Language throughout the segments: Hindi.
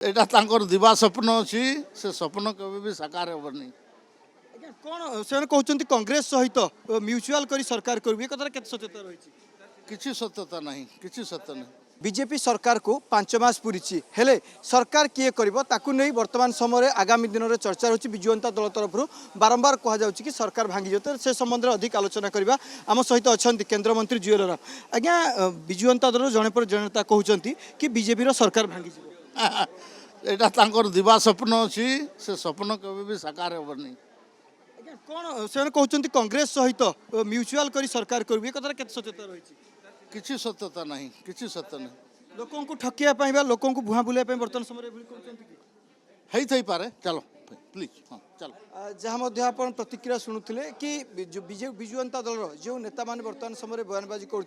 एटा तांकर दिवा स्वप्न अच्छी से स्वप्न केवे भी साकार हेबनी। कौन से कहते कांग्रेस सहित म्यूचुआल करी सरकार करू कथा के सत्यता रही किसी सत्यता नहीं, किसी सत्य नहीं। बीजेपी सरकार को 5 मास पूरी हेले सरकार किए नहीं वर्तमान समय आगामी दिन में चर्चा रही विजु जनता दल तरफ बारंबार कहुँ कि सरकार भांगी जाए से संबंध में अधिक आलोचना करवा आम सहित अच्छा केन्द्र मंत्री जुएल राम आज्ञा विजु जनता दल जड़े पर जड़े नेता कहते कि बीजेपी सरकार भांगी एटा तांकर दिवा स्वप्न अच्छी से स्वप्न केवे भी साकार हेबनी। कौन से कहते कांग्रेस सहित म्यूचुआल करी सरकार करू कथा के सत्यता रही किसी सत्यता नहीं, किसी सत्य नहीं। लोकों को ठकिया लोकों को भुआ बुलाइया बर्तमान समय है पारे चलो प्लीज हाँ चलो जहाँ आप प्रतिक्रिया शुणुले कि विजु जनता दल जो नेता मैंने बर्तमान समय बयानबाजी कर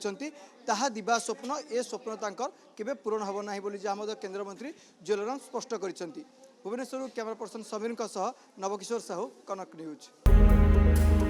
दिवा स्वप्न ए स्वप्न तांकर केबे पूरण हम ना जहाँ केन्द्र मंत्री जुएल राम स्पष्ट कर भुवनेश्वर कैमरा पर्सन समीर नवकिशोर साहू कनक न्यूज।